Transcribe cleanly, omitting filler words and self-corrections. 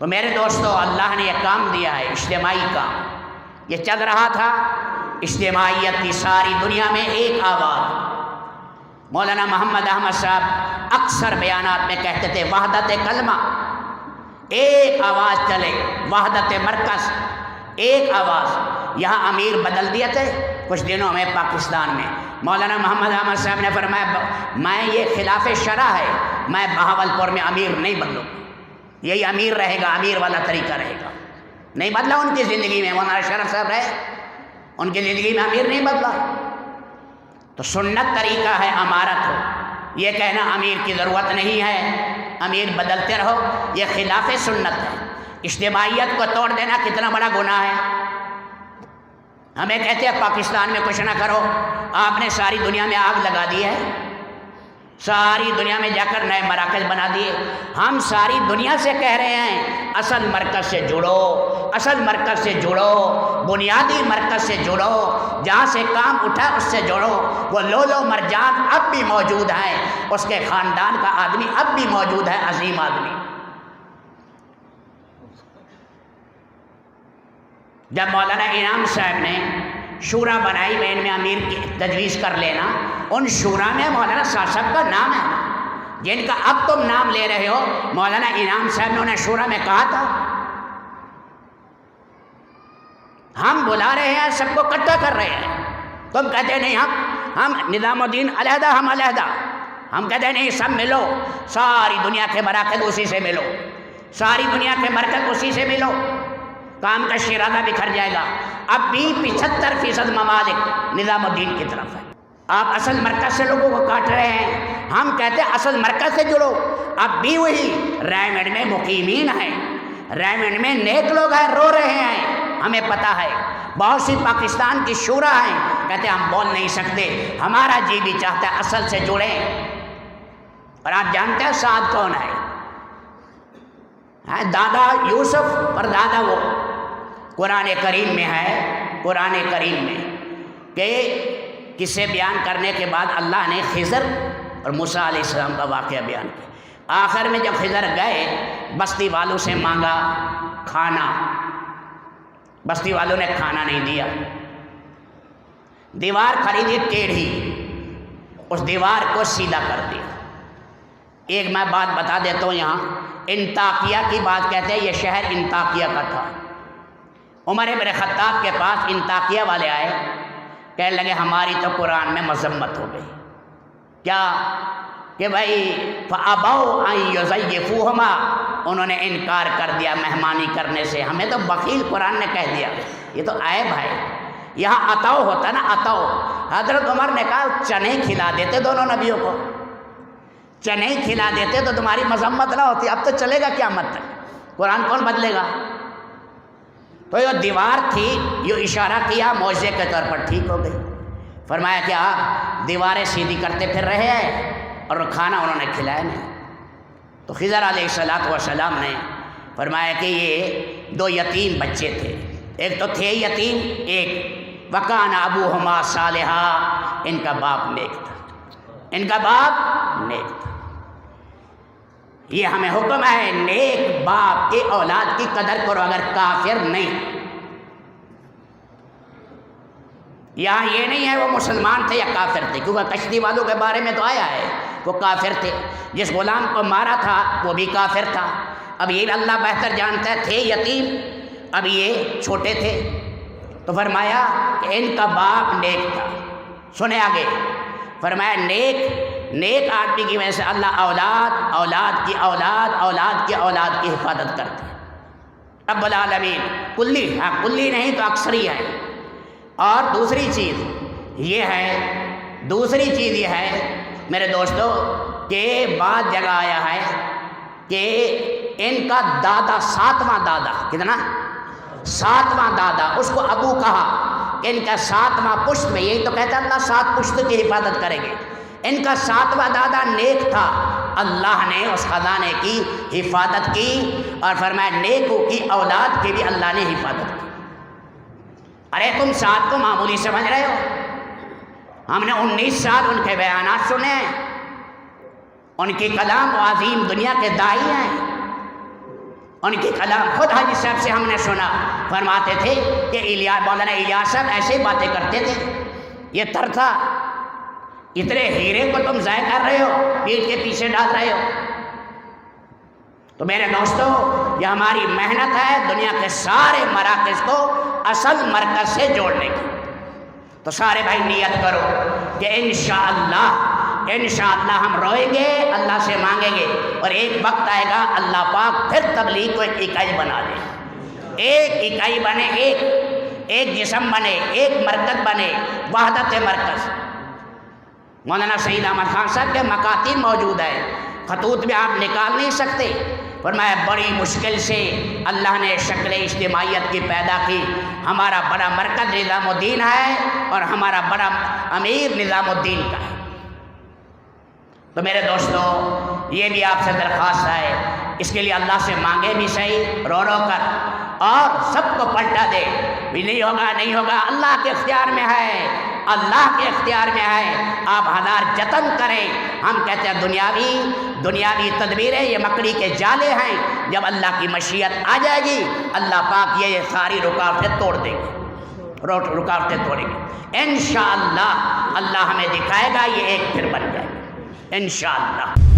تو میرے دوستو اللہ نے یہ کام دیا ہے اجتماعی کام، یہ چل رہا تھا اجتماعیت کی ساری دنیا میں ایک آواز۔ مولانا محمد احمد صاحب اکثر بیانات میں کہتے تھے وحدت کلمہ، ایک آواز چلے، وحدت مرکز، ایک آواز۔ یہاں امیر بدل دیے تھے کچھ دنوں میں پاکستان میں، مولانا محمد احمد صاحب نے فرمایا میں یہ خلاف شرع ہے، میں بہاولپور میں امیر نہیں بدلوں، یہی امیر رہے گا، امیر والا طریقہ رہے گا۔ نہیں بدلا ان کی زندگی میں، مولانا شرف صاحب رہے ان کی زندگی میں امیر نہیں بدلا۔ تو سنت طریقہ ہے امارت ہو، یہ کہنا امیر کی ضرورت نہیں ہے، امیر بدلتے رہو، یہ خلاف سنت ہے۔ اجتماعیت کو توڑ دینا کتنا بڑا گناہ ہے۔ ہمیں کہتے ہیں پاکستان میں کچھ نہ کرو، آپ نے ساری دنیا میں آگ لگا دی ہے، ساری دنیا میں جا کر نئے مراکز بنا دیے۔ ہم ساری دنیا سے کہہ رہے ہیں اصل مرکز سے جڑو، اصل مرکز سے جڑو، بنیادی مرکز سے جڑو، جہاں سے کام اٹھا اس سے جڑو۔ وہ لولو مرجان اب بھی موجود ہیں، اس کے خاندان کا آدمی اب بھی موجود ہے، عظیم آدمی۔ جب مولانا انعام صاحب نے شورا بنائی بین میں امیر کی تجویز کر لینا، ان شورا میں مولانا صاحب کا نام ہے، جن کا اب تم نام لے رہے ہو، مولانا انعام صاحب نے انہیں شورا میں کہا تھا ہم بلا رہے ہیں، سب کو اکٹھا کر رہے ہیں، تم کہتے نہیں ہم نظام الدین علیحدہ، ہم علیحدہ، ہم کہتے نہیں سب ملو، ساری دنیا کے مراکز اسی سے ملو، ساری دنیا کے مرکز اسی سے ملو، کام کا شیرازہ بکھر جائے گا۔ اب بھی 75% ممالک نظام الدین کی طرف ہے، آپ اصل مرکز سے لوگوں کو کاٹ رہے ہیں، ہم کہتے ہیں اصل مرکز سے جڑو۔ اب بھی وہی ریمنڈ میں مقیمین ہیں، ریمنڈ میں نیک لوگ ہیں، رو رہے ہیں، ہمیں پتہ ہے، بہت سی پاکستان کی شورا ہیں، کہتے ہیں ہم بول نہیں سکتے، ہمارا جی بھی چاہتا ہے اصل سے جڑیں۔ اور آپ جانتے ہیں سعد کون ہے؟ دادا یوسف پر دادا وہ، قرآن کریم میں ہے، قرآن کریم میں کہ قصے بیان کرنے کے بعد اللہ نے خضر اور موسیٰ علیہ السلام کا واقعہ بیان کیا۔ آخر میں جب خضر گئے بستی والوں سے مانگا کھانا، بستی والوں نے کھانا نہیں دیا، دیوار خریدی ٹیڑھی، اس دیوار کو سیدھا کر دیا۔ ایک میں بات بتا دیتا ہوں، یہاں انطاکیہ کی بات کہتے ہیں، یہ شہر انطاکیہ کا تھا۔ عمر بن خطاب کے پاس انطاکیہ والے آئے، کہنے لگے ہماری تو قرآن میں مذمت ہو گئی، کیا کہ بھائی فَأَبَوْا أَن يُزَيِّفُوهُمَا، انہوں نے انکار کر دیا مہمانی کرنے سے، ہمیں تو بخیل قرآن نے کہہ دیا، یہ تو عیب ہے۔ یہاں عطاؤ ہوتا نا، عطاؤ، حضرت عمر نے کہا چنے کھلا دیتے دونوں نبیوں کو، چنے کھلا دیتے تو تمہاری مذمت نہ ہوتی، اب تو چلے گا قیامت تک، قرآن کون بدلے گا؟ تو یہ دیوار تھی، یہ اشارہ کیا معجزے کے طور پر ٹھیک ہو گئی۔ فرمایا کہ آپ دیواریں سیدھی کرتے پھر رہے ہیں اور کھانا انہوں نے کھلایا نہیں۔ تو خضر علیہ السلام نے فرمایا کہ یہ 2 یتیم بچے تھے، ایک تو تھے یتیم، ایک وَكَانَ أَبُوهُمَا صَالِحًا، ان کا باپ نیک تھا، ان کا باپ نیک تھا۔ یہ ہمیں حکم ہے نیک باپ کی اولاد کی قدر کرو، اگر کافر نہیں۔ یہاں یہ نہیں ہے وہ مسلمان تھے یا کافر تھے، کیونکہ کشتی والوں کے بارے میں تو آیا ہے وہ کافر تھے، جس غلام کو مارا تھا وہ بھی کافر تھا۔ اب یہ اللہ بہتر جانتا ہے، تھے یتیم، اب یہ چھوٹے تھے، تو فرمایا کہ ان کا باپ نیک تھا۔ سنے آگے، فرمایا نیک آدمی کی وجہ سے اللہ اولاد کی اولاد کی حفاظت کرتے ہیں۔ رب العالمین کلی، ہاں کلی نہیں تو اکثری ہے۔ اور دوسری چیز یہ ہے میرے دوستو کہ بعض جگہ آیا ہے کہ ان کا دادا، 7واں دادا، کتنا؟ 7واں دادا، اس کو ابو کہا، ان کا 7واں پشت میں، یہی تو کہتا ہے اللہ 7 پشت کی حفاظت کریں گے، ان کا 7واں دادا نیک تھا، اللہ نے اس خزانے کی حفاظت کی، اور فرمایا نیکوں کی اولاد کی بھی اللہ نے حفاظت کی۔ ارے تم 7 کو معمولی سمجھ رہے ہو، ہم نے 19 سال ان کے بیانات سنے ہیں، ان کی کلام و عظیم دنیا کے داعی ہیں، ان کی کلام خود حاجی صاحب سے ہم نے سنا، فرماتے تھے کہ مولانا الیاس صاحب ایسے ہی باتیں کرتے تھے، یہ تر تھا، اتنے ہیرے کو تم ضائع کر رہے ہو، پیٹ کے پیچھے ڈال رہے ہو۔ تو میرے دوستو، یہ ہماری محنت ہے دنیا کے سارے مراکز کو اصل مرکز سے جوڑنے کی۔ تو سارے بھائی نیت کرو کہ انشاءاللہ ہم روئیں گے، اللہ سے مانگیں گے، اور ایک وقت آئے گا اللہ پاک پھر تبلیغ کو ایک اکائی بنا دے، ایک اکائی بنے، ایک جسم بنے، ایک مرکز بنے، وحدت مرکز۔ مولانا سعید احمد خان صاحب کے مکاتب موجود ہے، خطوط میں آپ نکال نہیں سکتے، فرمایا بڑی مشکل سے اللہ نے شکل اجتماعیت کی پیدا کی، ہمارا بڑا مرکز نظام الدین ہے اور ہمارا بڑا امیر نظام الدین کا ہے۔ تو میرے دوستو، یہ بھی آپ سے درخواست ہے، اس کے لیے اللہ سے مانگے بھی صحیح رو رو کر، اور سب کو پلٹا دے بھی نہیں ہوگا، اللہ کے اختیار میں ہے، اللہ کے اختیار میں ہے، آپ ہزار جتن کریں۔ ہم کہتے ہیں دنیاوی تدبیریں یہ مکڑی کے جالے ہیں، جب اللہ کی مشیت آ جائے گی اللہ پاک یہ ساری رکاوٹیں توڑ دیں گے، رکاوٹیں توڑیں گے انشاءاللہ۔ اللہ ہمیں دکھائے گا، یہ ایک پھر بن جائے گا انشاءاللہ۔